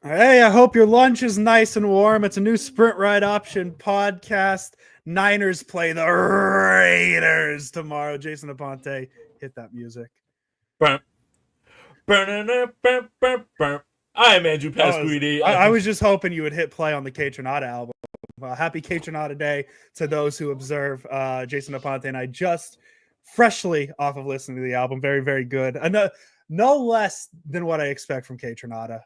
Hey, I hope your lunch is nice and warm. It's a new Sprint Ride Option podcast. Niners play the Raiders tomorrow. Jason Aponte, hit that music. Burp, burp. I'm Andrew Pasquini. I was just hoping you would hit play on the K Tronada album. Happy K Tronada Day to those who observe. Jason Aponte and I just freshly off of listening to the album. Very, very good. No less than what I expect from K Tronada.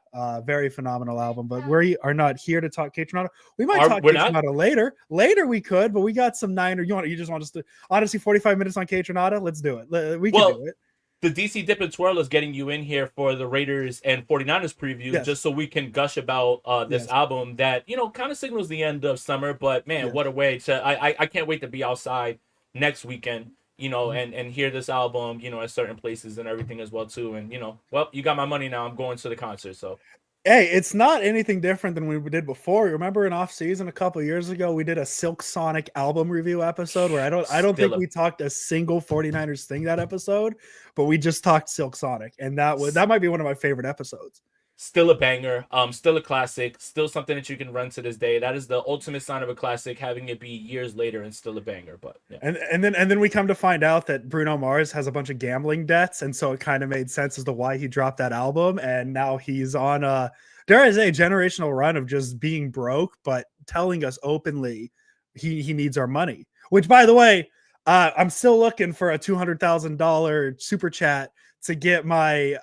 Very phenomenal album, but we are not here to talk K Tronada. We might talk K Tronada later. Later we could, but we got some Niner. You just want us to honestly 45 minutes on K Tronada? Let's do it. We can do it. The DC Dip and Twirl is getting you in here for the Raiders and 49ers preview, just so we can gush about this album that, kind of signals the end of summer. But, man, what a way to... I can't wait to be outside next weekend, and hear this album, at certain places and everything as well, too. And, you got my money now. I'm going to the concert, so... Hey, it's not anything different than we did before. Remember in off season a couple years ago, we did a Silk Sonic album review episode where I don't think we talked a single 49ers thing that episode, but we just talked Silk Sonic, and that might be one of my favorite episodes. Still a banger, still a classic, still something that you can run to this day. That is the ultimate sign of a classic, having it be years later and still a banger. But yeah. And then we come to find out that Bruno Mars has a bunch of gambling debts, and so it kind of made sense as to why he dropped that album. And now he's on there is a generational run of just being broke, but telling us openly he needs our money. Which, by the way, I'm still looking for a $200,000 super chat to get my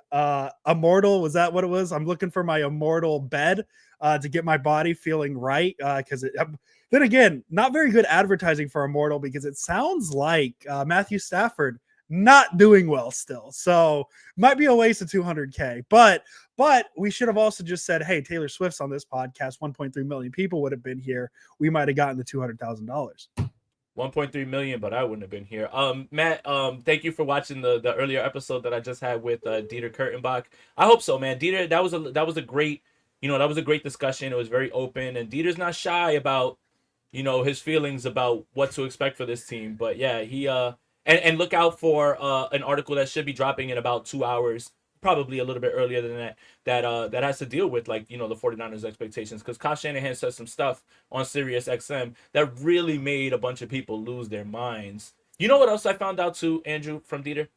immortal. Was that what it was? I'm looking for my immortal bed to get my body feeling right. Because then again, not very good advertising for immortal, because it sounds like Matthew Stafford not doing well still. So might be a waste of 200K. But we should have also just said, hey, Taylor Swift's on this podcast. 1.3 million people would have been here. We might have gotten the $200,000. 1.3 million, but I wouldn't have been here. Matt, thank you for watching the earlier episode that I just had with Dieter Kurtenbach. I hope so, man. Dieter, that was a great, that was a great discussion. It was very open, and Dieter's not shy about, his feelings about what to expect for this team. But yeah, he and look out for an article that should be dropping in about 2 hours, probably a little bit earlier than that has to deal with, like, the 49ers expectations, because Kyle Shanahan said some stuff on Sirius XM that really made a bunch of people lose their minds. You know what else I found out too, Andrew, from Dieter?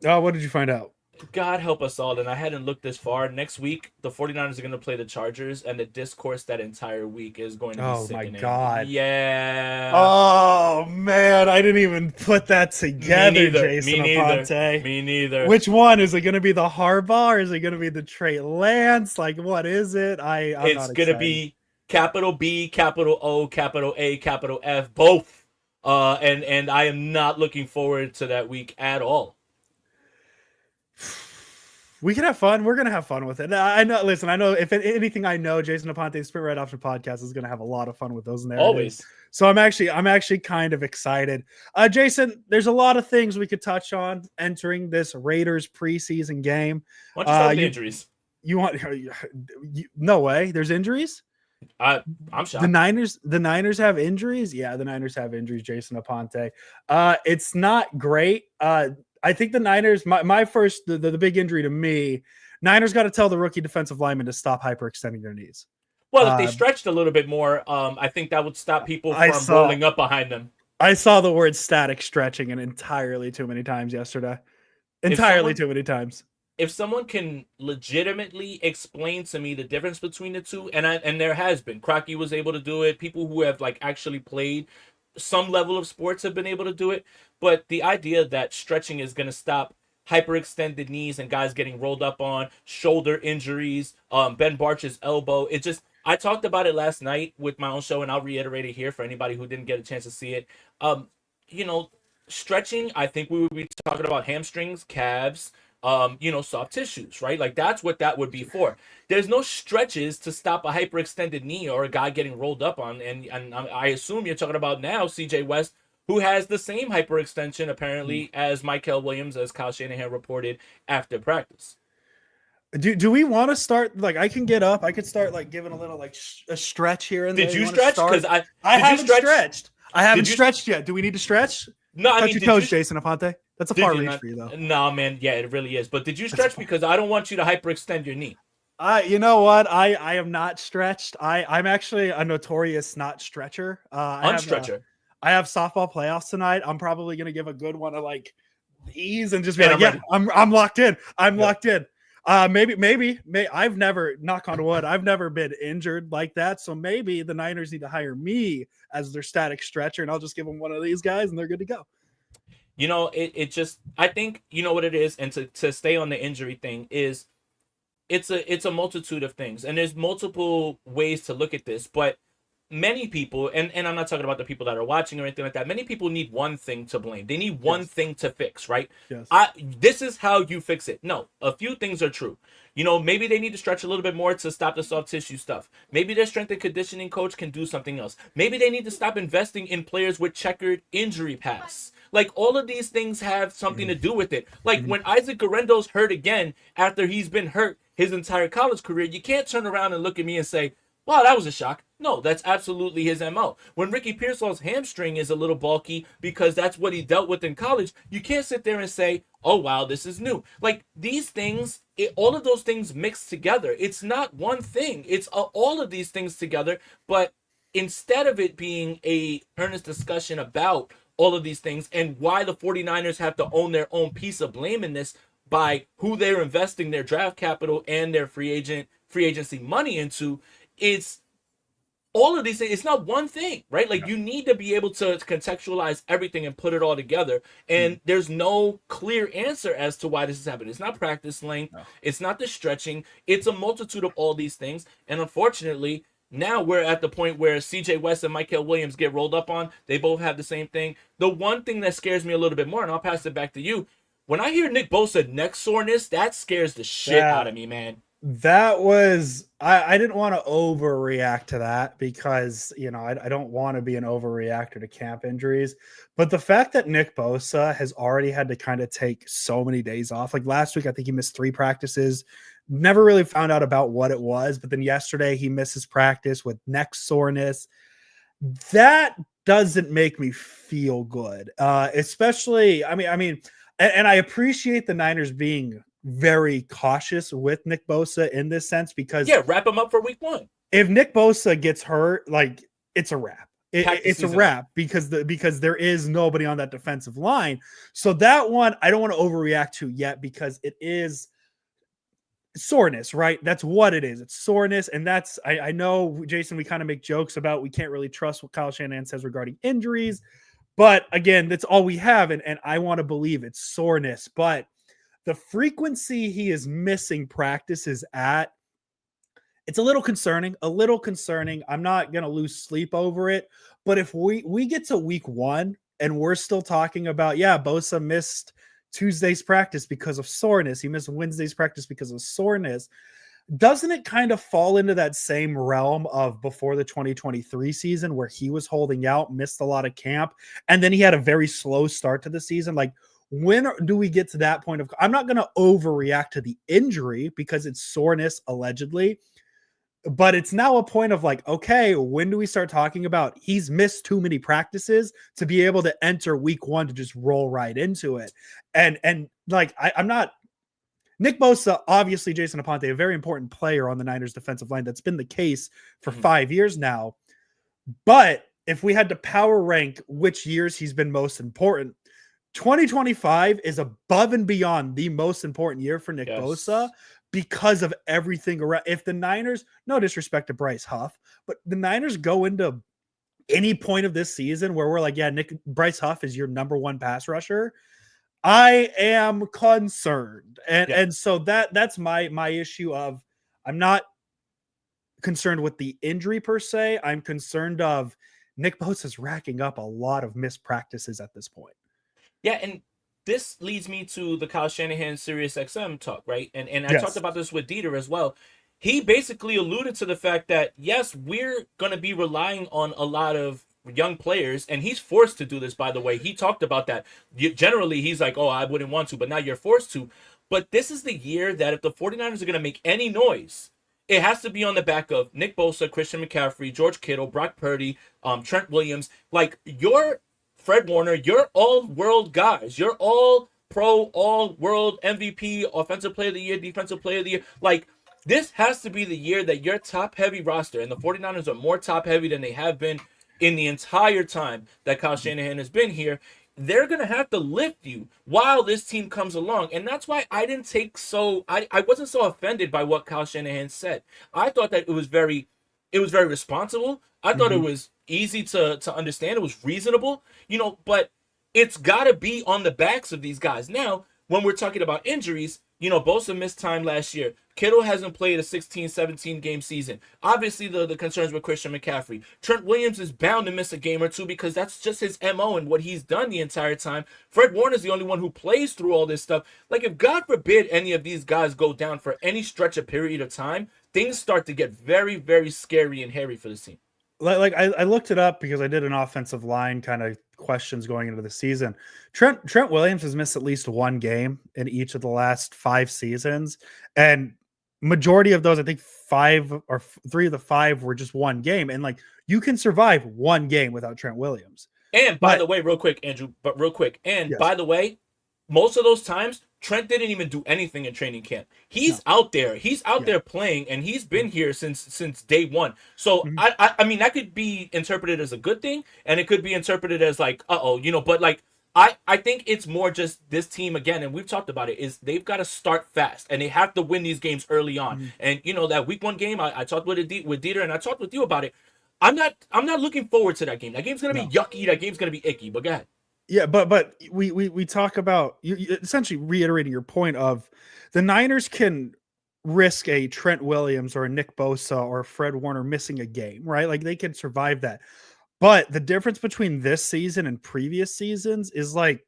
What did you find out? God help us all, and I hadn't looked this far. Next week, the 49ers are going to play the Chargers, and the discourse that entire week is going to be sickening. Oh, my God. Yeah. Oh, man. I didn't even put that together, Jason Aponte. Me neither. Which one? Is it going to be the Harbaugh, or is it going to be the Trey Lance? Like, what is it? It's going to be capital B, capital O, capital A, capital F, both. And I am not looking forward to that week at all. We can have fun. We're going to have fun with it. I know. Listen, I know if anything, I know Jason Aponte's Sprint Right Option podcast is going to have a lot of fun with those narratives. Always. So I'm actually kind of excited. Jason, there's a lot of things we could touch on entering this Raiders preseason game. Why don't you start with injuries? You want? No way. There's injuries. I'm shocked. The Niners have injuries. Yeah, the Niners have injuries. Jason Aponte. It's not great. I think the Niners, my first, the big injury to me, Niners got to tell the rookie defensive lineman to stop hyperextending their knees. Well, if they stretched a little bit more, I think that would stop people from rolling up behind them. I saw the word static stretching entirely too many times yesterday. Too many times. If someone can legitimately explain to me the difference between the two, and there has been, Crocky was able to do it. People who have actually played some level of sports have been able to do it. But the idea that stretching is going to stop hyperextended knees and guys getting rolled up on, shoulder injuries, Ben Barch's elbow, I talked about it last night with my own show, and I'll reiterate it here for anybody who didn't get a chance to see it. Stretching, I think we would be talking about hamstrings, calves, soft tissues, right? That's what that would be for. There's no stretches to stop a hyperextended knee or a guy getting rolled up on. And I assume you're talking about now CJ West, who has the same hyperextension apparently as Michael Williams, as Kyle Shanahan reported after practice. Do we want to start? I can get up. I could start giving a little a stretch here and there. Did you stretch? Because I haven't stretched. I haven't stretched yet. Do we need to stretch? No, touch your toes, Jason Aponte. That's a far reach for you, though. No, man. Yeah, it really is. But did you stretch? Because I don't want you to hyperextend your knee. You know what? I am not stretched. I'm actually a notorious not stretcher. Unstretcher. I have softball playoffs tonight. I'm probably gonna give a good one of like ease and just be Man, like, I'm yeah, ready. I'm locked in. I'm Yep. locked in. I've never, knock on wood, I've never been injured like that. So maybe the Niners need to hire me as their static stretcher, and I'll just give them one of these guys, and they're good to go. You know, it just I think you know what it is, and to stay on the injury thing is it's a multitude of things, and there's multiple ways to look at this, but many people, and I'm not talking about the people that are watching or anything like that, many people need one thing to blame. They need one Yes. thing to fix, right? Yes. This is how you fix it. No, a few things are true. You know, maybe they need to stretch a little bit more to stop the soft tissue stuff. Maybe their strength and conditioning coach can do something else. Maybe they need to stop investing in players with checkered injury paths. Like all of these things have something to do with it. Like when Isaac Guerendo's hurt again after he's been hurt his entire college career, you can't turn around and look at me and say, wow, that was a shock. No, that's absolutely his MO. When Ricky Pearsall's hamstring is a little bulky because that's what he dealt with in college, you can't sit there and say, oh, wow, this is new. Like these things, all of those things mixed together. It's not one thing. It's all of these things together. But instead of it being a earnest discussion about all of these things and why the 49ers have to own their own piece of blame in this by who they're investing their draft capital and their free agency money into, it's all of these things. It's not one thing, right? Like you need to be able to contextualize everything and put it all together. And there's no clear answer as to why this is happening. It's not practice length. No. It's not the stretching. It's a multitude of all these things. And unfortunately, now we're at the point where CJ West and Michael Williams get rolled up on. They both have the same thing. The one thing that scares me a little bit more, and I'll pass it back to you. When I hear Nick Bosa neck soreness, that scares the shit out of me, man. That was I didn't want to overreact to that because I don't want to be an overreactor to camp injuries, but the fact that Nick Bosa has already had to kind of take so many days off, like last week I think he missed 3 practices, never really found out about what it was, but then yesterday he misses practice with neck soreness. That doesn't make me feel good, especially and I appreciate the Niners being very cautious with Nick Bosa in this sense because Yeah, wrap him up for week 1. if Nick Bosa gets hurt, like it's a wrap. It's a wrap because there is nobody on that defensive line. So that one I don't want to overreact to yet because it is soreness, right? That's what it is. It's soreness, and that's I know, Jason, we kind of make jokes about we can't really trust what Kyle Shanahan says regarding injuries, but again, that's all we have, and I want to believe it's soreness, but the frequency he is missing practices at, it's a little concerning. I'm not going to lose sleep over it. But if we get to week 1 and we're still talking about, yeah, Bosa missed Tuesday's practice because of soreness. He missed Wednesday's practice because of soreness. Doesn't it kind of fall into that same realm of before the 2023 season where he was holding out, missed a lot of camp, and then he had a very slow start to the season? Like, when do we get to that point of, I'm not going to overreact to the injury because it's soreness allegedly, but it's now a point of like, okay, when do we start talking about he's missed too many practices to be able to enter week 1 to just roll right into it? And like, I'm not, Nick Bosa, obviously Jason Aponte, a very important player on the Niners defensive line. That's been the case for 5 years now. But if we had to power rank which years he's been most important, 2025 is above and beyond the most important year for Nick Bosa because of everything around. If the Niners, no disrespect to Bryce Huff, but the Niners go into any point of this season where we're like, yeah, Bryce Huff is your number 1 pass rusher, I am concerned. And so that's my issue of, I'm not concerned with the injury per se. I'm concerned of Nick Bosa's racking up a lot of missed practices at this point. Yeah, and this leads me to the Kyle Shanahan Sirius XM talk, right? And I talked about this with Dieter as well. He basically alluded to the fact that, yes, we're going to be relying on a lot of young players, and he's forced to do this, by the way. He talked about that. Generally, he's like, oh, I wouldn't want to, but now you're forced to. But this is the year that if the 49ers are going to make any noise, it has to be on the back of Nick Bosa, Christian McCaffrey, George Kittle, Brock Purdy, Trent Williams. Like, you're Fred Warner, you're all world guys. You're all pro, all world MVP, offensive player of the year, defensive player of the year. Like, This has to be the year that your top heavy roster, and the 49ers are more top heavy than they have been in the entire time that Kyle Shanahan has been here. They're going to have to lift you while this team comes along. And that's why I didn't take I wasn't so offended by what Kyle Shanahan said. I thought that it was very responsible. I thought it Mhm. was easy to understand. It was reasonable, but it's got to be on the backs of these guys. Now, when we're talking about injuries, Bosa missed time last year. Kittle hasn't played a 16, 17 game season. Obviously, the concerns with Christian McCaffrey. Trent Williams is bound to miss a game or two because that's just his MO and what he's done the entire time. Fred Warner is the only one who plays through all this stuff. Like, if God forbid any of these guys go down for any stretch of period of time, things start to get very, very scary and hairy for this team. Like I looked it up because I did an offensive line kind of questions going into the season. Trent Williams has missed at least one game in each of the last 5 seasons, and majority of those, I think three of the five were just one game. And like you can survive one game without Trent Williams. And by But the way, real quick, Andrew, but real quick, and yes, by the way, most of those times, Trent didn't even do anything in training camp. no, He's out there. He's out yeah, there playing, and he's been here since day one. So mhm, I mean that could be interpreted as a good thing, and it could be interpreted as like, but like I think it's more just this team again, and we've talked about it, is they've got to start fast and they have to win these games early on. mhm. And that week one game, I talked with Dieter and I talked with you about it. I'm not looking forward to that game. That game's gonna be No. yucky. That game's gonna be icky. But go ahead. Yeah, but we talk about you essentially reiterating your point of the Niners can risk a Trent Williams or a Nick Bosa or Fred Warner missing a game, right? Like they can survive that. But the difference between this season and previous seasons is like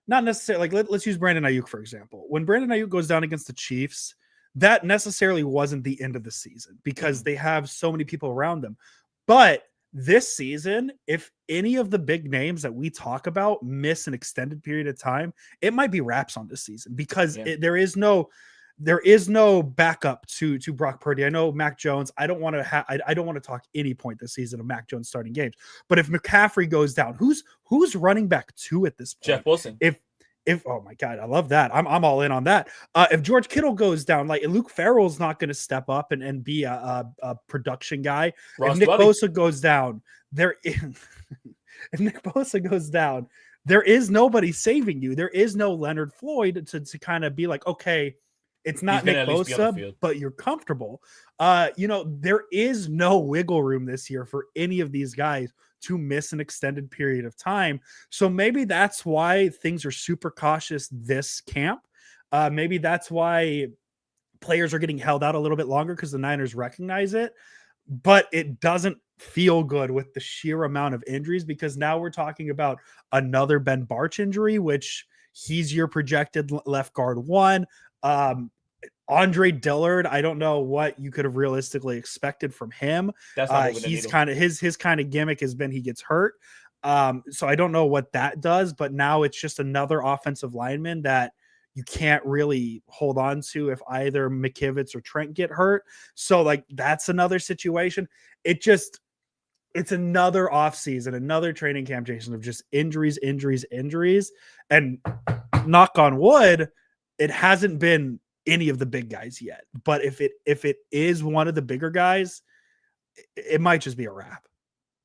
not necessarily like let's use Brandon Ayuk for example. When Brandon Ayuk goes down against the Chiefs, that necessarily wasn't the end of the season because Mhm. they have so many people around them. But this season, if any of the big names that we talk about miss an extended period of time, it might be wraps on this season because Yeah. there is no backup to Brock Purdy. I know Mac Jones. I don't want to I don't want to talk any point this season of Mac Jones starting games. But if McCaffrey goes down, who's running back two at this Jeff point? Wilson. If oh my god, I love that. I'm all in on that. If George Kittle goes down, like Luke Farrell's not going to step up and be a production guy. If Ross Nick Dwelly. Bosa goes down, there is, if Nick Bosa goes down, there is nobody saving you. There is no Leonard Floyd to kind of be like, okay, it's He's not gonna Nick at least be on the Bosa, field. but you're comfortable. There is no wiggle room this year for any of these guys to miss an extended period of time. So maybe that's why things are super cautious this camp. Maybe that's why players are getting held out a little bit longer because the Niners recognize it. But it doesn't feel good with the sheer amount of injuries because now we're talking about another Ben Barch injury, which he's your projected left guard one. Um, Andre Dillard, I don't know what you could have realistically expected from him. That's not moving the He's needle. kind of his kind of gimmick has been he gets hurt. So I don't know what that does, but now it's just another offensive lineman that you can't really hold on to if either McKivitz or Trent get hurt. So like that's another situation. It's another offseason, another training camp, Jason, of just injuries, injuries, injuries. And knock on wood, it hasn't been any of the big guys yet. But if it is one of the bigger guys, it might just be a wrap.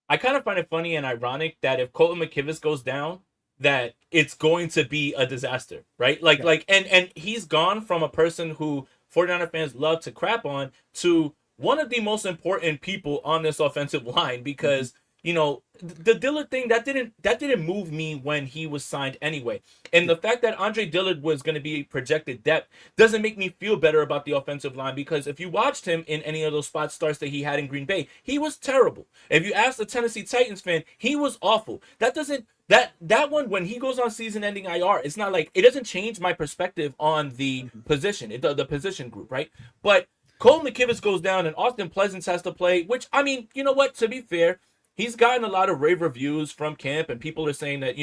I kind of find it funny and ironic that if Colton McKivitz goes down, that it's going to be a disaster, right? Like, Yeah. and he's gone from a person who 49er fans love to crap on to one of the most important people on this offensive line because the Dillard thing that didn't move me when he was signed anyway. And the fact that Andre Dillard was going to be projected depth doesn't make me feel better about the offensive line because if you watched him in any of those spot starts that he had in Green Bay, he was terrible. If you ask the Tennessee Titans fan, he was awful. That doesn't that one when he goes on season-ending IR, it's not like it doesn't change my perspective on the position, the position group, right? But Cole McKivitz goes down and Austin Pleasance has to play, which I mean, you know what? To be fair, he's gotten a lot of rave reviews from camp, and people are saying that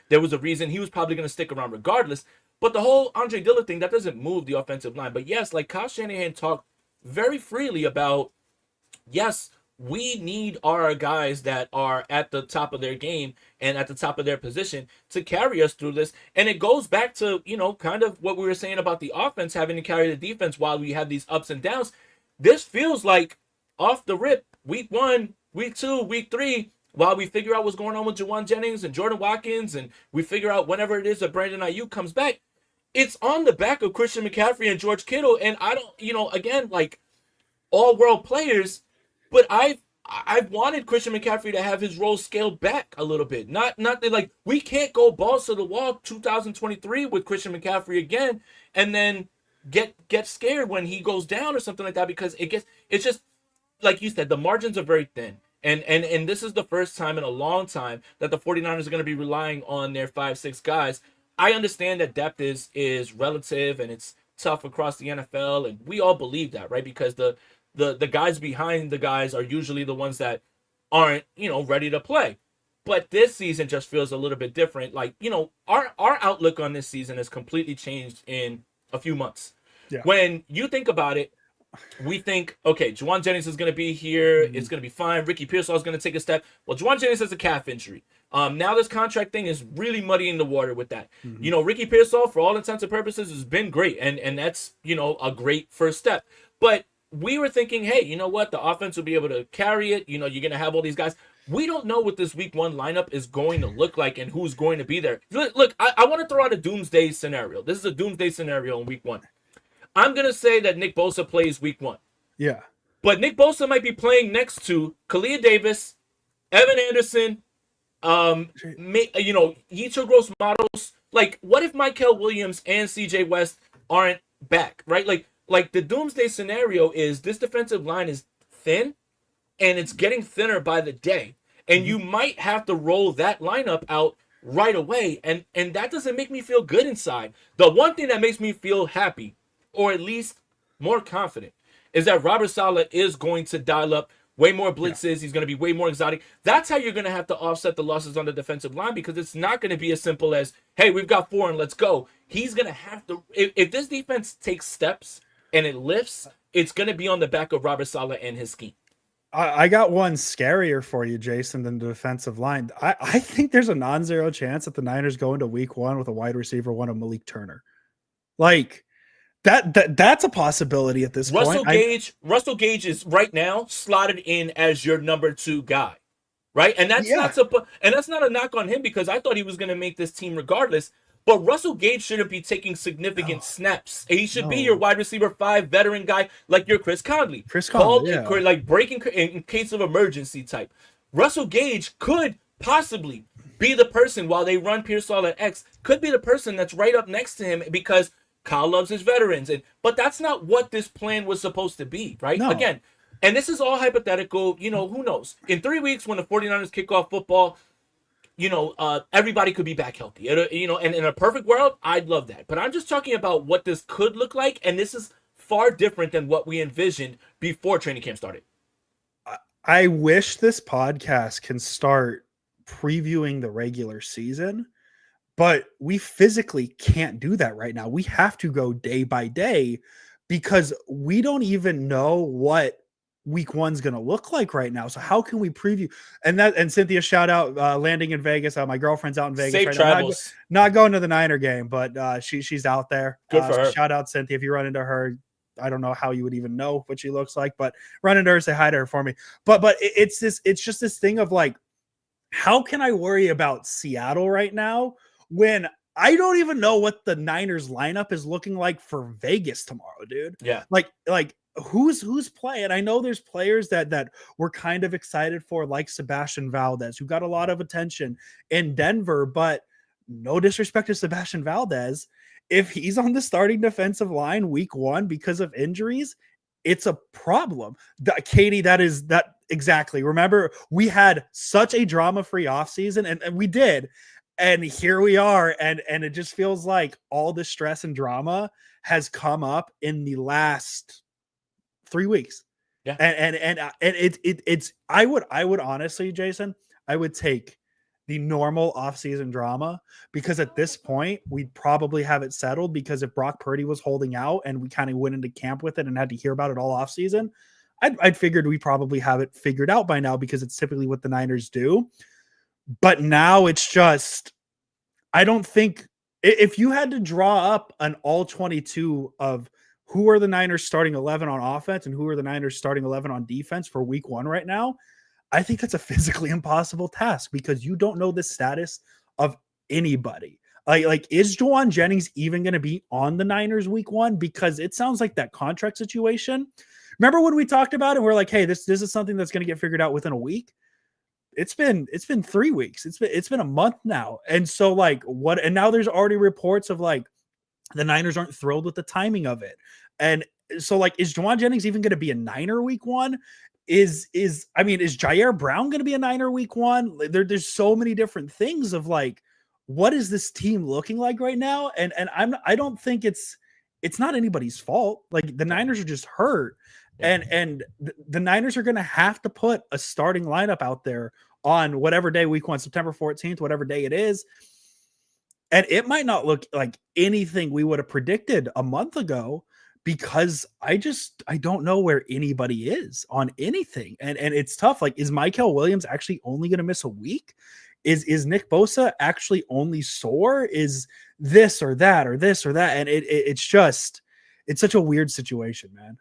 there was a reason he was probably going to stick around regardless. But the whole Andre Dillard thing that doesn't move the offensive line. But yes, like Kyle Shanahan talked very freely about yes, we need our guys that are at the top of their game and at the top of their position to carry us through this. And it goes back to, kind of what we were saying about the offense having to carry the defense while we have these ups and downs. This feels like off the rip, week 1, week 2, week 3, while we figure out what's going on with Juwan Jennings and Jordan Watkins, and we figure out whenever it is that Brandon Ayuk comes back, it's on the back of Christian McCaffrey and George Kittle. And I don't, again, like, all world players, but I've wanted Christian McCaffrey to have his role scaled back a little bit. Not that, like, we can't go balls to the wall 2023 with Christian McCaffrey again and then get scared when he goes down or something like that, because it's just like you said, the margins are very thin. And this is the first time in a long time that the 49ers are going to be relying on their 5-6 guys. I understand that depth is relative and it's tough across the NFL, and we all believe that, right? Because the guys behind the guys are usually the ones that aren't, ready to play. But this season just feels a little bit different. Like, our outlook on this season has completely changed in a few months. Yeah. When you think about it, we think, okay, Juwan Jennings is going to be here. It's going to be fine. Ricky Pearsall is going to take a step. Well, Juwan Jennings has a calf injury. Now this contract thing is really muddying the water with that. Ricky Pearsall, for all intents and purposes, has been great. And that's, a great first step. But we were thinking, hey, you know what? The offense will be able to carry it. You're going to have all these guys. We don't know what this week 1 lineup is going to look like and who's going to be there. Look, I want to throw out a doomsday scenario. This is a doomsday scenario in week 1. I'm going to say that Nick Bosa plays week 1. Yeah. But Nick Bosa might be playing next to Kalia Davis, Evan Anderson, Yetur Gross Models. Like, what if Mykel Williams and CJ West aren't back, right? Like the doomsday scenario is this defensive line is thin and it's getting thinner by the day. And you might have to roll that lineup out right away. And that doesn't make me feel good inside. The one thing that makes me feel happy, or at least more confident, is that Robert Saleh is going to dial up way more blitzes. Yeah. He's going to be way more exotic. That's how you're going to have to offset the losses on the defensive line, because it's not going to be as simple as, hey, we've got 4 and let's go. He's going to have to, if this defense takes steps and it lifts, it's going to be on the back of Robert Saleh and his scheme. I got one scarier for you, Jason, than the defensive line. I think there's a non-zero chance that the Niners go into week 1 with a wide receiver one of Malik Turner. Like, that's a possibility at this point. Russell Gage is right now slotted in as your number 2 guy, right? And that's not a knock on him, because I thought he was going to make this team regardless. But Russell Gage shouldn't be taking significant snaps. He should be your wide receiver 5 veteran guy, like your Chris Conley. Like breaking in case of emergency type. Russell Gage could possibly be the person, while they run Pearsall at X, could be the person that's right up next to him, because Kyle loves his veterans. But that's not what this plan was supposed to be, right? No. Again, and this is all hypothetical. Who knows? In 3 weeks, when the 49ers kick off football, everybody could be back healthy. And in a perfect world, I'd love that. But I'm just talking about what this could look like, and this is far different than what we envisioned before training camp started. I wish this podcast can start previewing the regular season, but we physically can't do that right now. We have to go day by day, because we don't even know what week 1's going to look like right now. So how can we preview? And Cynthia, shout out, landing in Vegas. My girlfriend's out in Vegas. Safe right travels. Now. Not going to the Niner game, but she's out there. Good for her. So shout out, Cynthia. If you run into her, I don't know how you would even know what she looks like, but run into her, say hi to her for me. But it's just this thing of like, how can I worry about Seattle right now when I don't even know what the Niners lineup is looking like for Vegas tomorrow, dude? Yeah. Like who's playing? I know there's players that we're kind of excited for, like Sebastian Valdez, who got a lot of attention in Denver, but no disrespect to Sebastian Valdez, if he's on the starting defensive line week 1 because of injuries, it's a problem. Katie, that exactly. Remember, we had such a drama-free offseason, and we did. And here we are, and it just feels like all the stress and drama has come up in the last 3 weeks. Yeah. And it's I would honestly, Jason, I would take the normal offseason drama, because at this point we'd probably have it settled, because if Brock Purdy was holding out and we kind of went into camp with it and had to hear about it all offseason, I'd figured we probably have it figured out by now because it's typically what the Niners do. But now it's just, I don't think, if you had to draw up an all 22 of who are the Niners starting 11 on offense and who are the Niners starting 11 on defense for week 1 right now, I think that's a physically impossible task because you don't know the status of anybody. Like is Juwan Jennings even going to be on the Niners week 1? Because it sounds like that contract situation. Remember when we talked about it? We're like, hey, this is something that's going to get figured out within a week. It's been 3 weeks. It's been a month now. And so like what, and now there's already reports of like the Niners aren't thrilled with the timing of it. And so like, is Juwan Jennings even going to be a Niner week 1? Is Jair Brown going to be a Niner week 1? There's so many different things of like, what is this team looking like right now? And I don't think it's not anybody's fault. Like the Niners are just hurt. And the Niners are going to have to put a starting lineup out there on whatever day week 1, September 14th, whatever day it is. And it might not look like anything we would have predicted a month ago because I don't know where anybody is on anything. And it's tough. Like, is Michael Williams actually only going to miss a week? Is Nick Bosa actually only sore? Is this or that or this or that? And it's such a weird situation, man.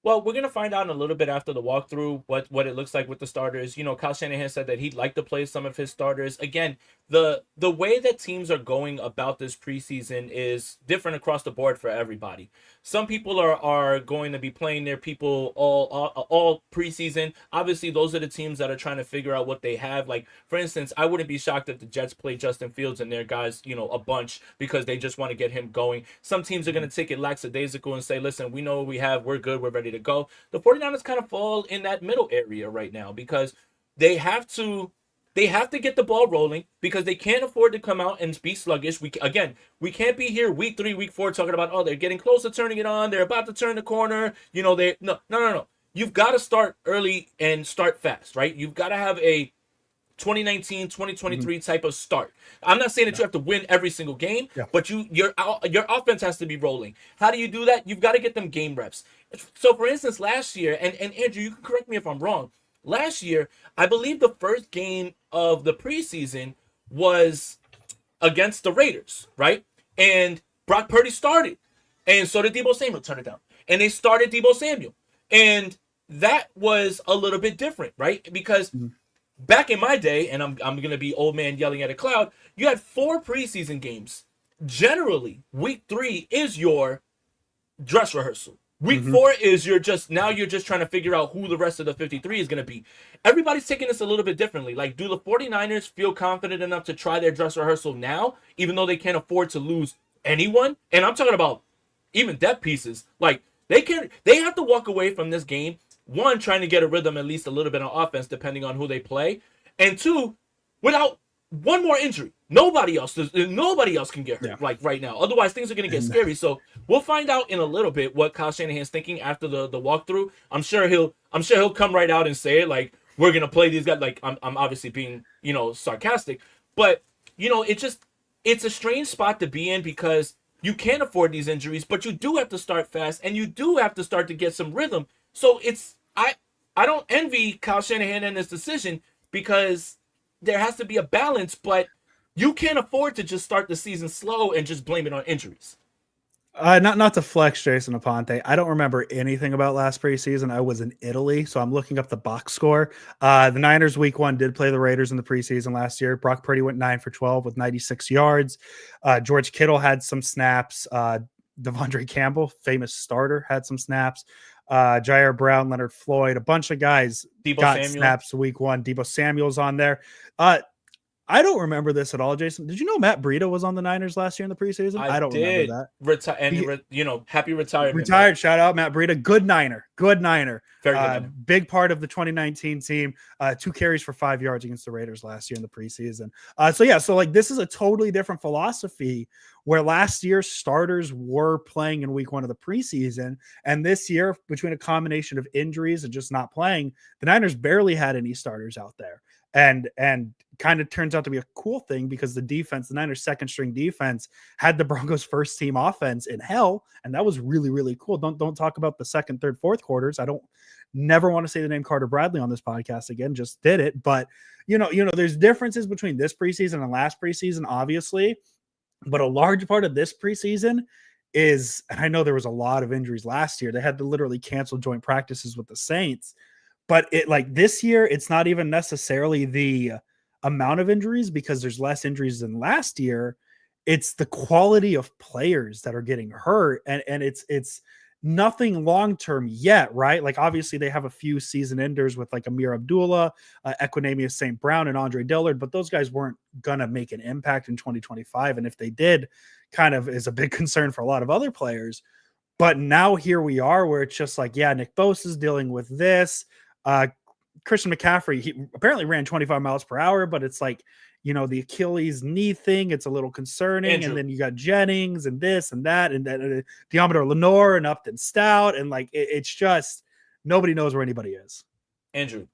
Well, we're going to find out in a little bit after the walkthrough what it looks like with the starters. You know, Kyle Shanahan said that he'd like to play some of his starters. Again, the way that teams are going about this preseason is different across the board for everybody. Some people are going to be playing their people all preseason. Obviously, those are the teams that are trying to figure out what they have. Like, for instance, I wouldn't be shocked if the Jets play Justin Fields and their guys, you know, a bunch because they just want to get him going. Some teams are going to take it lackadaisical and say, listen, we know what we have. We're good. We're ready to go. The 49ers kind of fall in that middle area right now because they have to get the ball rolling because they can't afford to come out and be sluggish. We can't be here week 3, week 4 talking about, oh, they're getting close to turning it on. They're about to turn the corner. You know, no. You've got to start early and start fast, right? You've got to have a 2019, 2023 type of start. I'm not saying that you have to win every single game, but your offense has to be rolling. How do you do that? You've got to get them game reps. So, for instance, last year, and Andrew, you can correct me if I'm wrong. Last year, I believe the first game of the preseason was against the Raiders, right? And Brock Purdy started. And so did Deebo Samuel. Turn it down. And they started Deebo Samuel. And that was a little bit different, right? Because back in my day, and I'm going to be old man yelling at a cloud, you had 4 preseason games. Generally, week 3 is your dress rehearsal. Week 4 is you're just trying to figure out who the rest of the 53 is going to be. Everybody's taking this a little bit differently. Like, do the 49ers feel confident enough to try their dress rehearsal now, even though they can't afford to lose anyone? And I'm talking about even depth pieces. Like, they have to walk away from this game, 1, trying to get a rhythm, at least a little bit on offense, depending on who they play, and 2, without one more injury. Nobody else can get hurt like right now. Otherwise, things are going to get scary. So we'll find out in a little bit what Kyle Shanahan's thinking after the walkthrough. I'm sure he'll come right out and say it, like, we're going to play these guys. Like, I'm obviously being, you know, sarcastic, but you know, it's a strange spot to be in because you can't afford these injuries, but you do have to start fast and you do have to start to get some rhythm. So I don't envy Kyle Shanahan in this decision because there has to be a balance, but you can't afford to just start the season slow and just blame it on injuries. Not to flex Jason Aponte. I don't remember anything about last preseason. I was in Italy, so I'm looking up the box score. The Niners week 1 did play the Raiders in the preseason last year. Brock Purdy went 9 for 12 with 96 yards. George Kittle had some snaps. Devondre Campbell, famous starter, had some snaps. Jair Brown, Leonard Floyd, a bunch of guys got snaps week 1. Deebo Samuel's on there. I don't remember this at all, Jason. Did you know Matt Breida was on the Niners last year in the preseason? I don't remember that. Happy retirement. Retired. Man. Shout out Matt Breida. Good Niner. Very good. Big part of the 2019 team. 2 carries for 5 yards against the Raiders last year in the preseason. So like this is a totally different philosophy where last year starters were playing in week 1 of the preseason. And this year, between a combination of injuries and just not playing, the Niners barely had any starters out there. And kind of turns out to be a cool thing because the Niners' second string defense had the Broncos' first team offense in hell. And that was really, really cool. Don't talk about the second, third, fourth quarters. I don't Never want to say the name Carter Bradley on this podcast again, just did it. But, there's differences between this preseason and last preseason, obviously. But a large part of this preseason is, and I know there was a lot of injuries last year. They had to literally cancel joint practices with the Saints. But this year, it's not even necessarily the amount of injuries because there's less injuries than last year. It's the quality of players that are getting hurt. And it's nothing long-term yet, right? Like, obviously they have a few season enders with like Amir Abdullah, Equanimeous St. Brown, and Andre Dillard, but those guys weren't going to make an impact in 2025. And if they did, kind of is a big concern for a lot of other players. But now here we are where it's just like, yeah, Nick Bosa is dealing with this. Christian McCaffrey, he apparently ran 25 miles per hour, but it's like, the Achilles knee thing, it's a little concerning. Andrew. And then you got Jennings and this and that, and then Diamador Lenore and Upton Stout. And like, it's just, nobody knows where anybody is. Andrew,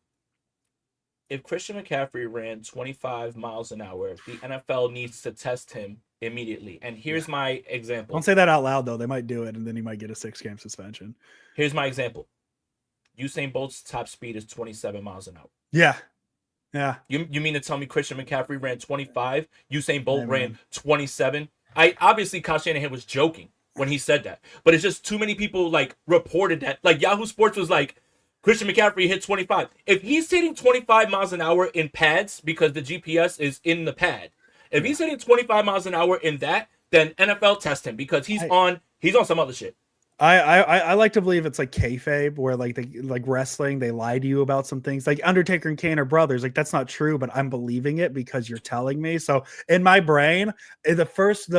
if Christian McCaffrey ran 25 miles an hour, the NFL needs to test him immediately. And here's my example. Don't say that out loud, though. They might do it, and then he might get a 6-game suspension. Here's my example. Usain Bolt's top speed is 27 miles an hour. Yeah. Yeah. You mean to tell me Christian McCaffrey ran 25? Usain Bolt ran 27? Obviously Kyle Shanahan was joking when he said that. But it's just too many people like reported that. Like Yahoo Sports was like, Christian McCaffrey hit 25. If he's hitting 25 miles an hour in pads because the GPS is in the pad, if he's hitting 25 miles an hour in that, then NFL test him because he's on some other shit. I like to believe it's like kayfabe, where like wrestling, they lie to you about some things. Like Undertaker and Kane are brothers. Like, that's not true, but I'm believing it because you're telling me. So in my brain, the first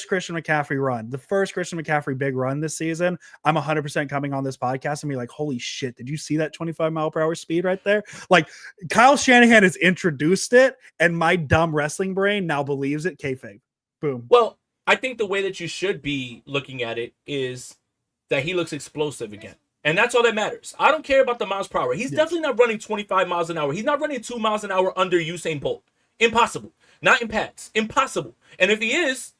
Christian McCaffrey run, the first Christian McCaffrey big run this season, I'm 100% coming on this podcast and be like, holy shit, did you see that 25 mile per hour speed right there? Like, Kyle Shanahan has introduced it, and my dumb wrestling brain now believes it. Kayfabe. Boom. Well, I think the way that you should be looking at it is that he looks explosive again. And that's all that matters. I don't care about the miles per hour. He's definitely not running 25 miles an hour. He's not running 2 miles an hour under Usain Bolt. Impossible. Not in pads. Impossible. And if he is,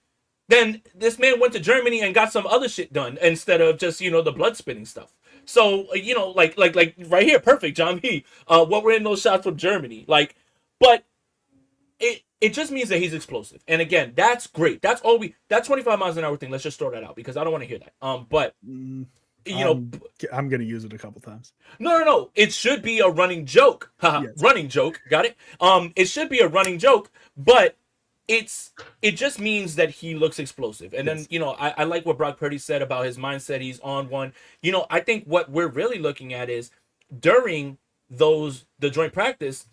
then this man went to Germany and got some other shit done instead of just, the blood spitting stuff. So, like right here, perfect, John B. What were in those shots from Germany? But it just means that he's explosive. And again, that's great. That 25 miles an hour thing, let's just throw that out because I don't want to hear that. But I'm going to use it a couple times. No. It should be a running joke. Yes. Running joke. Got it? It should be a running joke, but it just means that he looks explosive. And then, I like what Brock Purdy said about his mindset. He's on one. I think what we're really looking at is during the joint practice,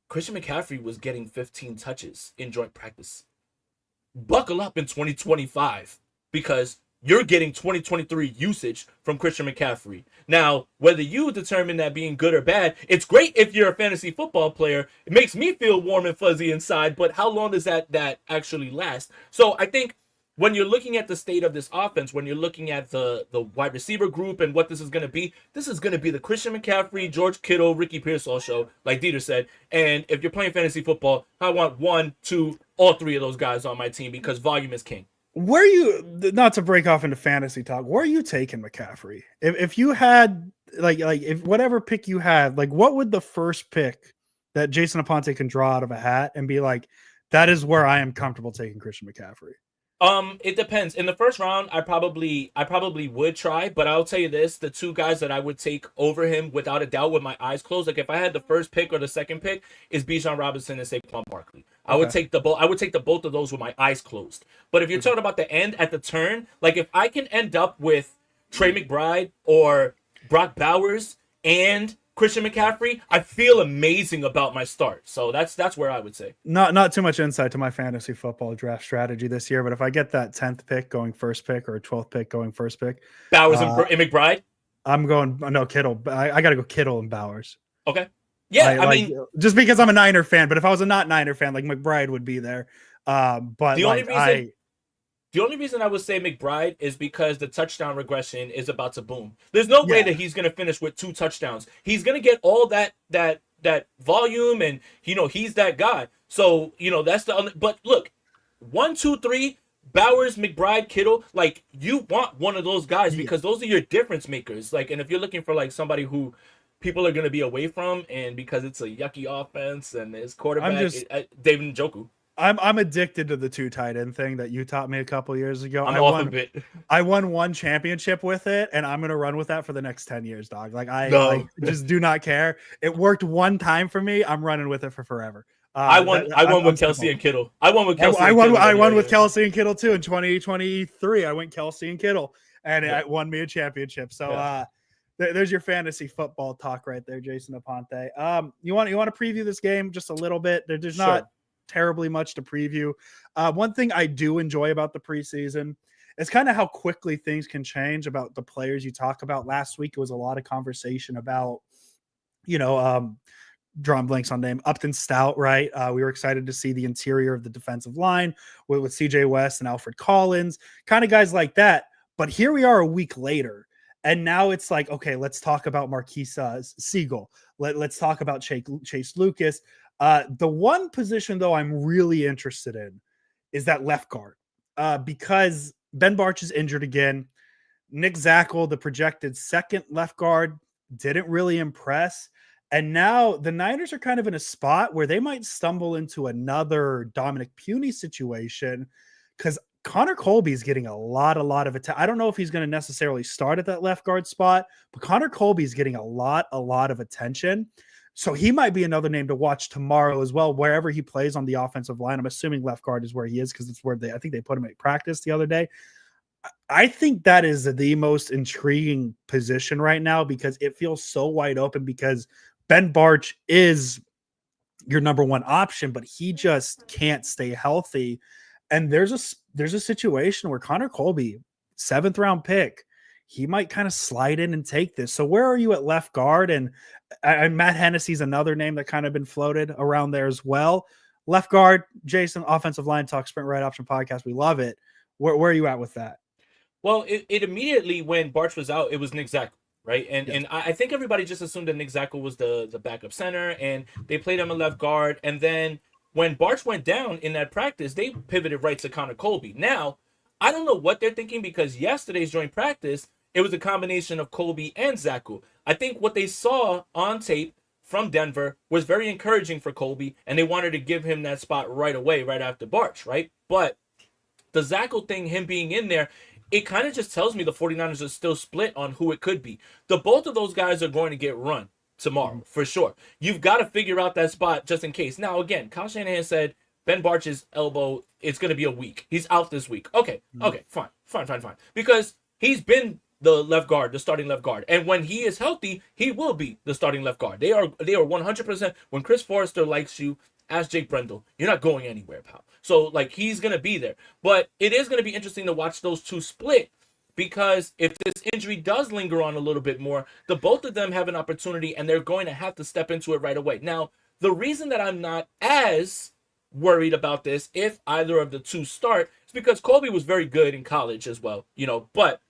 Christian McCaffrey was getting 15 touches in joint practice. Buckle up in 2025 because you're getting 2023 usage from Christian McCaffrey. Now, whether you determine that being good or bad, it's great if you're a fantasy football player. It makes me feel warm and fuzzy inside, but how long does that actually last? So I think when you're looking at the state of this offense, when you're looking at the wide receiver group and what this is going to be the Christian McCaffrey, George Kittle, Ricky Pearsall show, like Dieter said. And if you're playing fantasy football, I want 1, 2, all 3 of those guys on my team because volume is king. Where you, not to break off into fantasy talk, where are you taking McCaffrey? If you had if whatever pick you had, what would the first pick that Jason Aponte can draw out of a hat and be like, that is where I am comfortable taking Christian McCaffrey? It depends. In the first round, I probably would try, but I'll tell you this, the 2 guys that I would take over him without a doubt with my eyes closed, like if I had the first pick or the second pick, is Bijan Robinson and Saquon Barkley. Okay. I would take the both of those with my eyes closed. But if you're talking about the end at the turn, like if I can end up with Trey McBride or Brock Bowers and Christian McCaffrey, I feel amazing about my start. So that's where I would say. Not too much insight to my fantasy football draft strategy this year, but if I get that 10th pick going first pick or 12th pick going first pick, Bowers and McBride, I'm going Kittle. I got to go Kittle and Bowers. Okay. Yeah, I mean, just because I'm a Niner fan, but if I was a not Niner fan, McBride would be there. But the only reason I would say McBride is because the touchdown regression is about to boom. There's no way that he's going to finish with 2 touchdowns. He's going to get all that volume, and he's that guy. So that's but look, 1, 2, 3, Bowers, McBride, Kittle, like you want one of those guys Yeah. because those are your difference makers. Like, and if you're looking for like somebody who people are going to be away from, and because it's a yucky offense and his I'm quarterback, just David Njoku, I'm addicted to the two tight end thing that you taught me a couple years ago. I'm off of it. I won one championship with it, and I'm gonna run with that for the next 10 years, dog. Like I No, just do not care. It worked one time for me. I'm running with it for forever. I won I'm with Kelsey and Kittle. I won with Kelsey. I and won. Kittle I that won year, with yeah. Kelsey and Kittle too in 2023. I went Kelsey and Kittle, and Yeah. it won me a championship. So Yeah. there's your fantasy football talk right there, Jason Aponte. You want to preview this game just a little bit? There's Sure. not terribly much to preview. One thing I do enjoy about the preseason is kind of how quickly things can change about the players you talk about. Last week it was a lot of conversation about, drawing blanks on name, Upton Stout, right? We were excited to see the interior of the defensive line with CJ West and Alfred Collins, kind of guys like that. But here we are a week later, and now it's like, okay, let's talk about Marquise Siegel. Let's talk about Chase Lucas. The one position, though, I'm really interested in is that left guard because Ben Barch is injured again. Nick Zackel, the projected second left guard, didn't really impress. And now the Niners are kind of in a spot where they might stumble into another Dominic Puny situation because Connor Colby is getting a lot of attention. I don't know if he's going to necessarily start at that left guard spot, but Connor Colby is getting a lot of attention. So he might be another name to watch tomorrow as well, wherever he plays on the offensive line. I'm assuming left guard is where he is because it's where I think they put him at practice the other day. I think that is the most intriguing position right now because it feels so wide open because Ben Barch is your number one option, but he just can't stay healthy. And there's a situation where Connor Colby, 7th round pick, he might kind of slide in and take this. So where are you at left guard? And Matt Hennessy's another name that kind of been floated around there as well. Left guard, Jason, offensive line talk, sprint right option podcast. We love it. Where are you at with that? Well, it immediately when Barch was out, it was Nick Zackel, right? And Yes. and I think everybody just assumed that Nick Zackel was the backup center, and they played him a left guard. And then when Barch went down in that practice, they pivoted right to Connor Colby. Now, I don't know what they're thinking because yesterday's joint practice, it was a combination of Colby and Zackel. I think what they saw on tape from Denver was very encouraging for Colby, and they wanted to give him that spot right away, right after Barch, right? But the Zackel thing, him being in there, it kind of just tells me the 49ers are still split on who it could be. The both of those guys are going to get run tomorrow, for sure. You've got to figure out that spot just in case. Now, again, Kyle Shanahan said Ben Barch's elbow, it's going to be a week. He's out this week. Okay, fine. Because he's been the left guard, the starting left guard. And when he is healthy, he will be the starting left guard. They are 100%. When Chris Forrester likes you, ask Jake Brendel, you're not going anywhere, pal. So, like, he's going to be there. But it is going to be interesting to watch those two split because if this injury does linger on a little bit more, the both of them have an opportunity and they're going to have to step into it right away. Now, the reason that I'm not as worried about this if either of the two start is because Colby was very good in college as well, but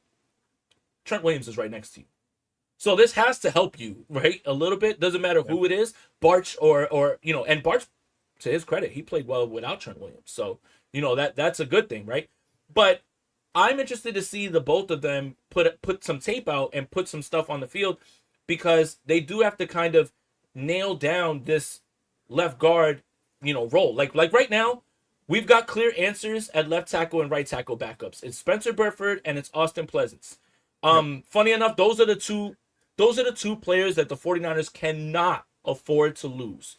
Trent Williams is right next to you. So this has to help you, right? A little bit. Doesn't matter who it is, Barch or and Barch, to his credit, he played well without Trent Williams. So, that's a good thing, right? But I'm interested to see the both of them put some tape out and put some stuff on the field because they do have to kind of nail down this left guard, role. Like right now, we've got clear answers at left tackle and right tackle backups. It's Spencer Burford and it's Austin Pleasance. Funny enough, those are the two players that the 49ers cannot afford to lose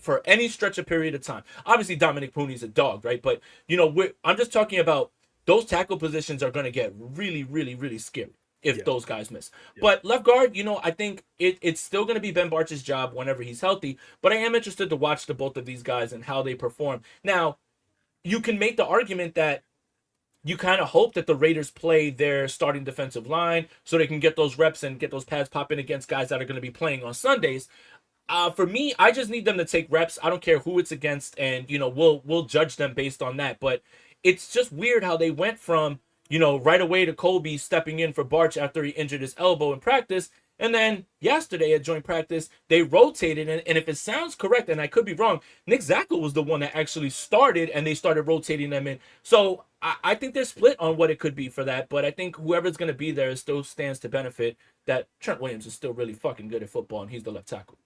for any stretch of period of time. Obviously, Dominic Pooney's a dog, right? But I'm just talking about those tackle positions are going to get really, really, really scary if those guys miss. Yeah. But left guard, I think it's still going to be Ben Barch's job whenever he's healthy. But I am interested to watch the both of these guys and how they perform. Now, you can make the argument that you kind of hope that the Raiders play their starting defensive line so they can get those reps and get those pads popping against guys that are going to be playing on Sundays. For me, I just need them to take reps. I don't care who it's against, and we'll judge them based on that. But it's just weird how they went from right away to Colby stepping in for Barch after he injured his elbow in practice, And then yesterday at joint practice, they rotated. And if it sounds correct, and I could be wrong, Nick Zackel was the one that actually started, and they started rotating them in. So I think they're split on what it could be for that. But I think whoever's going to be there still stands to benefit that Trent Williams is still really fucking good at football, and he's the left tackle.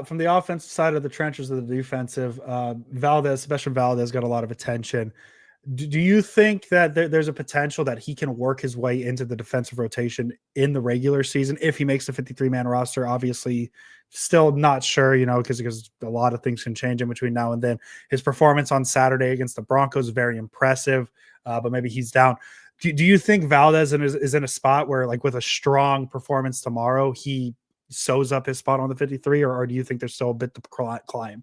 From the offensive side of the trenches of the defensive, Valdez, Sebastian Valdez got a lot of attention. Do you think that there's a potential that he can work his way into the defensive rotation in the regular season if he makes the 53-man roster? Obviously, still not sure, because a lot of things can change in between now and then. His performance on Saturday against the Broncos is very impressive, but maybe he's down. Do you think Valdez is in a spot where, like, with a strong performance tomorrow, he sews up his spot on the 53, or do you think there's still a bit to climb?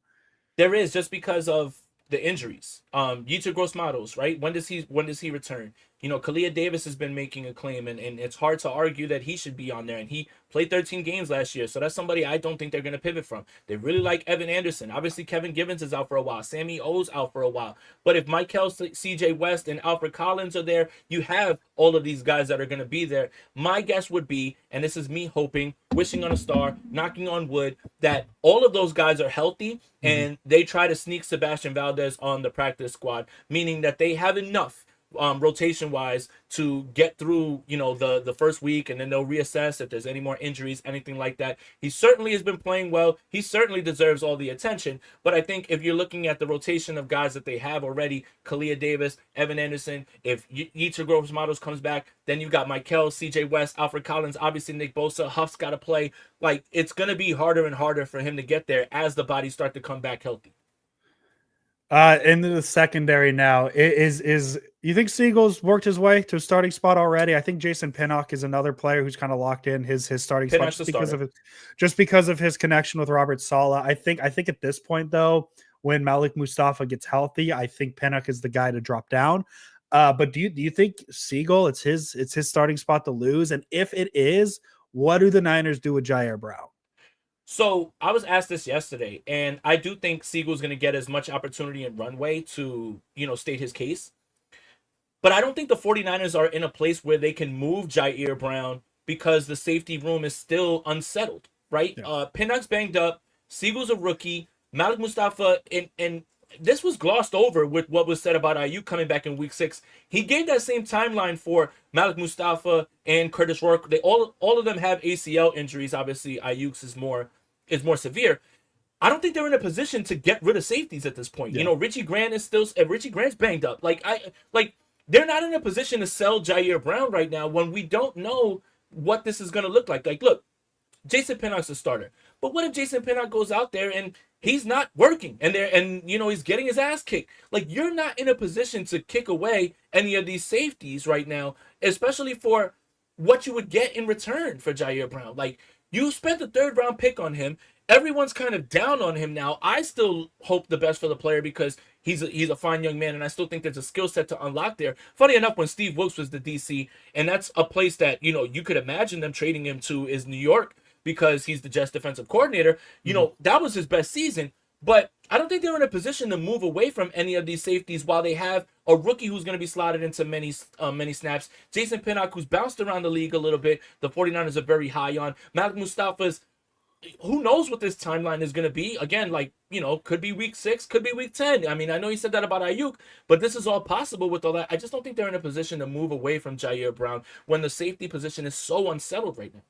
There is, just because of the injuries. Yetur Gross-Matos, right? When does he return? Kalia Davis has been making a claim, and it's hard to argue that he should be on there. And he played 13 games last year, so that's somebody I don't think they're going to pivot from. They really like Evan Anderson. Obviously, Kevin Givens is out for a while. Sammy O's out for a while. But if Michael, CJ West, and Alfred Collins are there, you have all of these guys that are going to be there. My guess would be, and this is me hoping, wishing on a star, knocking on wood, that all of those guys are healthy and they try to sneak Sebastian Valdez on the practice squad, meaning that they have enough rotation wise to get through the first week, and then they'll reassess if there's any more injuries, anything like that. He certainly has been playing well. He certainly deserves all the attention, but I think if you're looking at the rotation of guys that they have already, Kalia Davis, Evan Anderson, if Yetur Gross-Matos comes back, then you've got Michael, CJ West, Alfred Collins, obviously Nick Bosa, Huff's got to play. Like, it's going to be harder and harder for him to get there as the bodies start to come back healthy. Into the secondary now, is you think Siegel's worked his way to a starting spot already? I think Jason Pinnock is another player who's kind of locked in his starting spot just because of his connection with Robert Saleh. I think at this point, though, when Malik Mustafa gets healthy, I think Pinnock is the guy to drop down. But do you think Siegel, it's his starting spot to lose? And if it is, what do the Niners do with Jair Brown? So I was asked this yesterday, and I do think Siegel's going to get as much opportunity and runway to, state his case. But I don't think the 49ers are in a place where they can move Jair Brown because the safety room is still unsettled, right? Yeah. Pinnock's banged up. Siegel's a rookie. Malik Mustafa, and this was glossed over with what was said about Ayuk coming back in week 6. He gave that same timeline for Malik Mustafa and Curtis Rourke. They all of them have ACL injuries. Obviously, Ayuk's is more severe. I don't think they're in a position to get rid of safeties at this point. Yeah. Richie Grant's banged up. They're not in a position to sell Jair Brown right now when we don't know what this is going to look like. Like, look, Jason Pinnock's a starter. But what if Jason Pinnock goes out there and he's not working and he's getting his ass kicked? Like, you're not in a position to kick away any of these safeties right now, especially for what you would get in return for Jair Brown. Like, you spent the 3rd round pick on him. Everyone's kind of down on him now. I still hope the best for the player because he's a fine young man, and I still think there's a skill set to unlock there. Funny enough, when Steve Wilkes was the DC, and that's a place that, you could imagine them trading him to, is New York, because he's the Jets defensive coordinator. That was his best season. But I don't think they're in a position to move away from any of these safeties while they have a rookie who's going to be slotted into many snaps. Jason Pinnock, who's bounced around the league a little bit, the 49ers are very high on. Malik Mustafa's, who knows what this timeline is going to be? Again, could be week 6, could be week 10. I mean, I know he said that about Ayuk, but this is all possible with all that. I just don't think they're in a position to move away from Jair Brown when the safety position is so unsettled right now.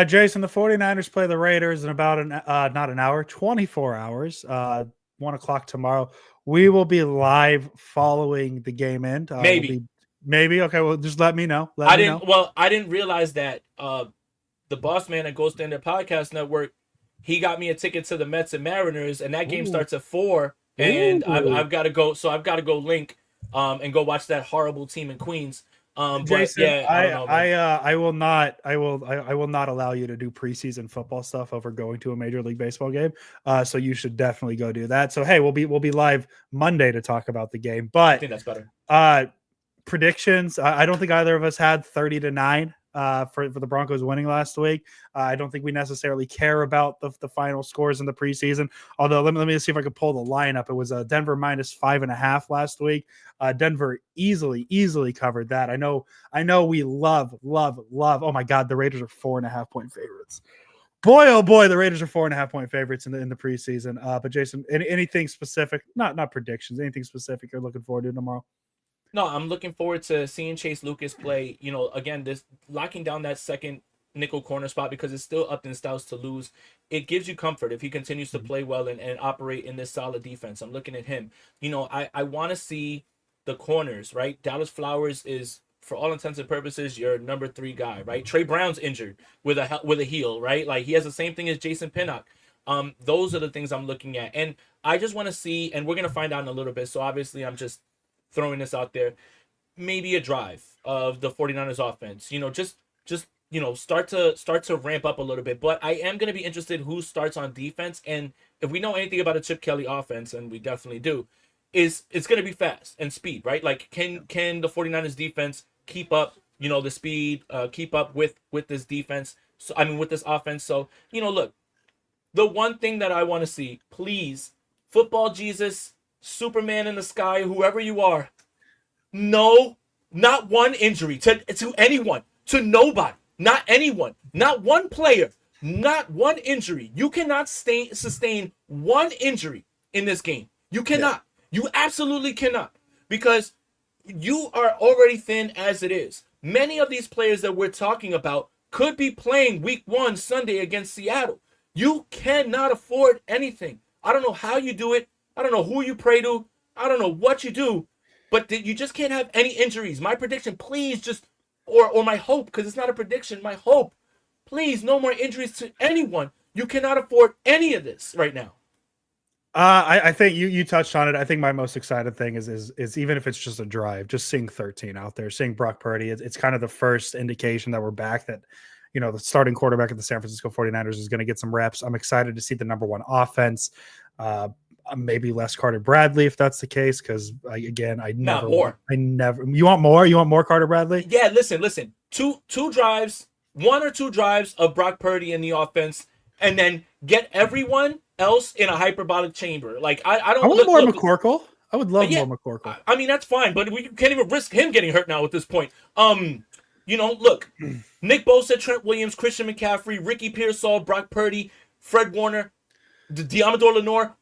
Jason, the 49ers play the Raiders in about not an hour, 24 hours, 1 o'clock tomorrow. We will be live following the game end. Maybe. Okay. Well, just let me know. I didn't realize that the boss man at Ghost Standard Podcast Network, he got me a ticket to the Mets and Mariners, and that game starts at 4. And I've got to go. So I've got to go link and go watch that horrible team in Queens. Jason, I will not allow you to do preseason football stuff over going to a Major League Baseball game. So you should definitely go do that. So hey, we'll be live Monday to talk about the game. But I think that's better. Predictions. I don't think either of us had 30-9 for the Broncos winning last week. I don't think we necessarily care about the final scores in the preseason. Although let me see if I can pull the lineup. It was Denver -5.5 last week. Denver easily covered that. I know we love. Oh my God, the Raiders are 4.5-point favorites. Boy, oh boy, the Raiders are 4.5-point favorites in the preseason. But Jason, anything specific? Not predictions. Anything specific you're looking forward to tomorrow? No, I'm looking forward to seeing Chase Lucas play. Again, this locking down that second nickel corner spot, because it's still Upton Styles to lose. It gives you comfort if he continues to play well and operate in this solid defense. I'm looking at him. I want to see the corners, right? Dallas Flowers is, for all intents and purposes, your number 3 guy, right? Trey Brown's injured with a heel, right? Like, he has the same thing as Jason Pinnock. Those are the things I'm looking at, and I just want to see, and we're gonna find out in a little bit. So obviously, I'm just throwing this out there. Maybe a drive of the 49ers offense. Just start to ramp up a little bit. But I am gonna be interested who starts on defense, and if we know anything about a Chip Kelly offense, and we definitely do, is it's going to be fast and speed, right? Like, can the 49ers defense keep up, the speed, keep up with this defense? So, I mean, with this offense. So, look, the one thing that I want to see, please, football Jesus, Superman in the sky, whoever you are, no, not one injury to anyone, to nobody, not anyone, not one player, not one injury. You cannot sustain one injury in this game. You cannot. Yeah. You absolutely cannot, because you are already thin as it is. Many of these players that we're talking about could be playing week 1 Sunday against Seattle. You cannot afford anything. I don't know how you do it. I don't know who you pray to. I don't know what you do, but you just can't have any injuries. My prediction, please, or my hope, because it's not a prediction, my hope, please, no more injuries to anyone. You cannot afford any of this right now. I think you touched on it. I think my most excited thing is even if it's just a drive, just seeing 13 out there, seeing Brock Purdy. It's kind of the first indication that we're back, that the starting quarterback of the San Francisco 49ers is going to get some reps. I'm excited to see the number 1 offense. Maybe less Carter Bradley if that's the case, because I never you want more Carter Bradley? Yeah, listen. Two drives, 1 or 2 drives of Brock Purdy in the offense, and then get everyone else in a hyperbolic chamber. Like, I want more McCorkle. I would love more McCorkle. I mean, that's fine, but we can't even risk him getting hurt now at this point. Look, Nick Bosa, Trent Williams, Christian McCaffrey, Ricky Pearsall, Brock Purdy, Fred Warner, Diamador Lenore.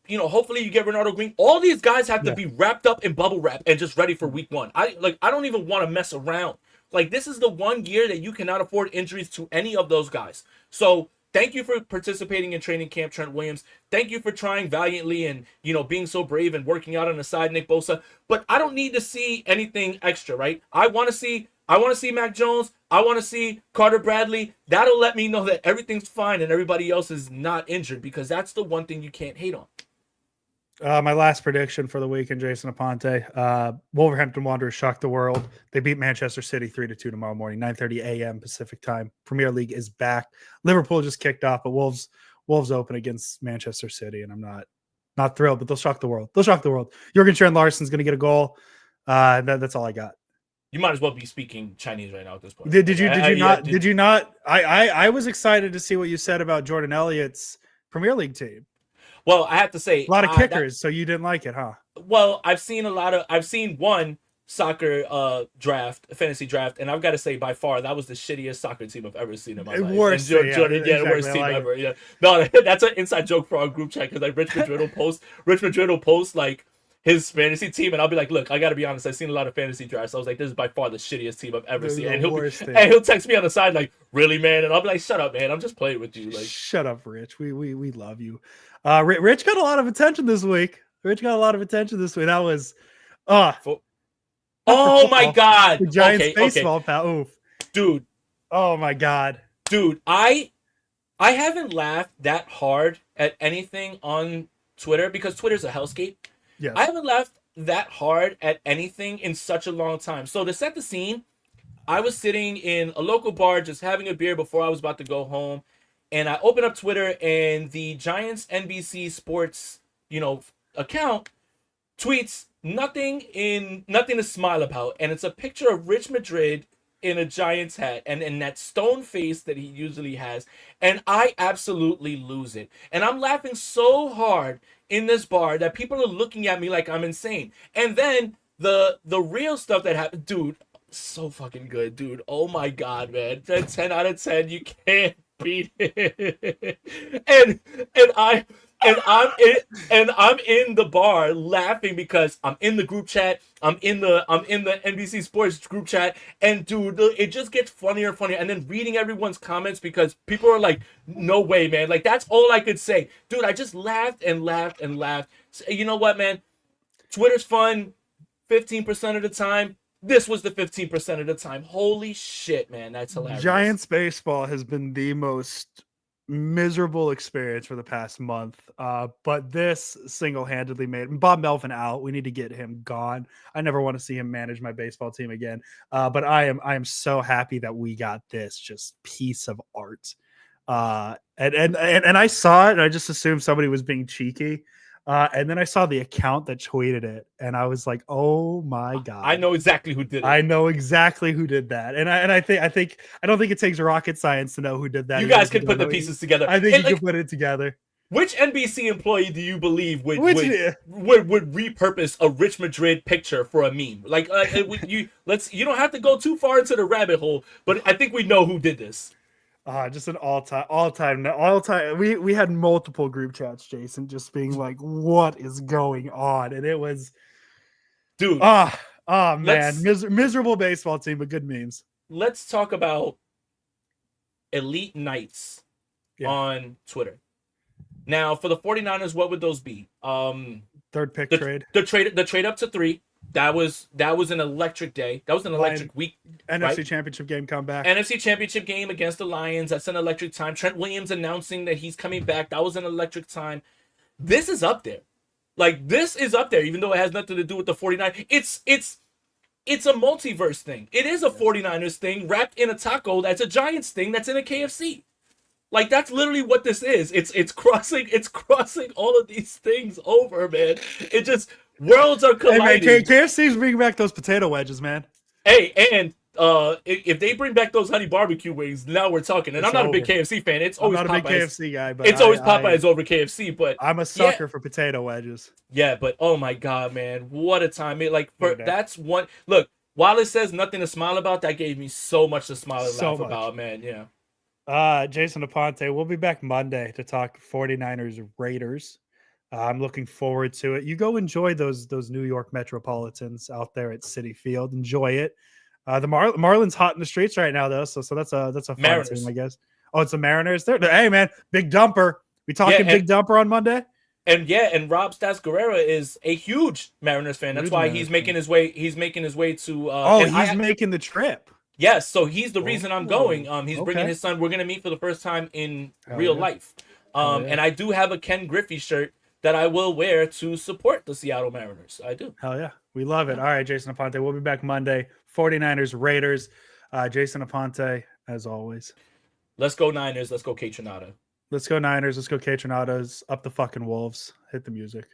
Hopefully you get Ronaldo Green. All these guys have to be wrapped up in bubble wrap and just ready for week 1. I don't even want to mess around. Like, this is the one year that you cannot afford injuries to any of those guys. So thank you for participating in training camp, Trent Williams. Thank you for trying valiantly and, being so brave and working out on the side, Nick Bosa. But I don't need to see anything extra, right? I want to see Mac Jones. I want to see Carter Bradley. That'll let me know that everything's fine and everybody else is not injured, because that's the one thing you can't hate on. My last prediction for the weekend, Jason Aponte. Wolverhampton Wanderers shocked the world. They beat Manchester City 3-2 tomorrow morning, 9:30 a.m. Pacific time. Premier League is back. Liverpool just kicked off, but Wolves open against Manchester City, and I'm not thrilled, but they'll shock the world. Jurgen Trent Larsen's going to get a goal. That's all I got. You might as well be speaking Chinese right now at this point. Did you not? I was excited to see what you said about Jordan Elliott's Premier League team. Well, I have to say, a lot of kickers, so you didn't like it, huh? Well, I've seen one soccer fantasy draft, and I've got to say, by far, that was the shittiest soccer team I've ever seen in my life. Worst, Jordan, the worst team ever. Yeah, no, that's an inside joke for our group chat, because Rich Madrid will post like his fantasy team, and I'll be like, look, I got to be honest, I've seen a lot of fantasy drafts. I was like, this is by far the shittiest team I've ever seen. And he'll text me on the side like, really, man? And I'll be like, shut up, man. I'm just playing with you. Like, shut up, Rich. We love you. Rich got a lot of attention this week. That was oh my God. The Giants baseball, pal. Oof. Dude. Oh my God. Dude, I haven't laughed that hard at anything on Twitter, because Twitter's a hellscape. Yes. I haven't laughed that hard at anything in such a long time. So to set the scene, I was sitting in a local bar just having a beer before I was about to go home. And I open up Twitter, and the Giants NBC Sports, account tweets nothing to smile about. And it's a picture of Rich Madrid in a Giants hat and in that stone face that he usually has, and I absolutely lose it. And I'm laughing so hard in this bar that people are looking at me like I'm insane. And then the real stuff that happened, dude, so fucking good, dude. Oh my god, man. 10 out of 10. You can't beat it. And I and I'm in the bar laughing because I'm in the group chat. I'm in the NBC Sports group chat, and dude, it just gets funnier and funnier. And then reading everyone's comments because people are like, "No way, man!" Like that's all I could say, dude. I just laughed and laughed and laughed. So, you know what, man? Twitter's fun 15% of the time. This was the 15% of the time. Holy shit, man, that's hilarious. Giants baseball has been the most miserable experience for the past month. But this single-handedly made Bob Melvin out. We need to get him gone. I never want to see him manage my baseball team again. But I am so happy that we got this just piece of art. And I saw it and I just assumed somebody was being cheeky. And then I saw the account that tweeted it, and I was like, "Oh my god!" I know exactly who did it. I know exactly who did that, and I don't think it takes rocket science to know who did that. You guys can put the pieces together. I think you can put it together. Which NBC employee do you believe would repurpose a Rich Madrid picture for a meme? Like you don't have to go too far into the rabbit hole, but I think we know who did this. Just an all time. We had multiple group chats, Jason, just being like, "What is going on?" And it was, dude. Man, miserable baseball team, but good memes. Let's talk about elite nights on Twitter. Now, for the 49ers, what would those be? Third pick trade. The trade up to 3. That was an electric day. That was an electric week. NFC Championship game comeback. NFC Championship game against the Lions. That's an electric time. Trent Williams announcing that he's coming back. That was an electric time. This is up there. Like, this is up there, even though it has nothing to do with the 49ers. It's a multiverse thing. It is a 49ers thing wrapped in a taco that's a Giants thing that's in a KFC. Like, that's literally what this is. It's crossing all of these things over, man. It just, worlds are colliding. Hey, man, KFC's bringing back those potato wedges, man. Hey, and if they bring back those honey barbecue wings, now we're talking. And I'm not a big KFC fan. It's always I'm not a big KFC guy, but it's always Popeyes over KFC. But I'm a sucker for potato wedges. Yeah, but oh my god, man, what a time! That's one. Look, while it says nothing to smile about, that gave me so much to smile and laugh about, man. Yeah. Jason Aponte, we'll be back Monday to talk 49ers Raiders. I'm looking forward to it. You go enjoy those New York Metropolitans out there at Citi Field. Enjoy it. The Marlins hot in the streets right now, though. So that's a fun Mariners team, I guess. Oh, it's the Mariners. Hey, man, big dumper. We talking big dumper on Monday. And Rob Stas Guerrera is a huge Mariners fan. That's why he's making his way. He's making his way to. He's making the trip. Yes, so he's the reason I'm going. He's bringing his son. We're gonna meet for the first time in real life. And I do have a Ken Griffey shirt that I will wear to support the Seattle Mariners. I do. Hell yeah. We love it. All right, Jason Aponte. We'll be back Monday. 49ers, Raiders. Jason Aponte, as always. Let's go Niners. Let's go Kate Trinata. Let's go Niners. Let's go Kate Trinatas. Up the fucking Wolves. Hit the music.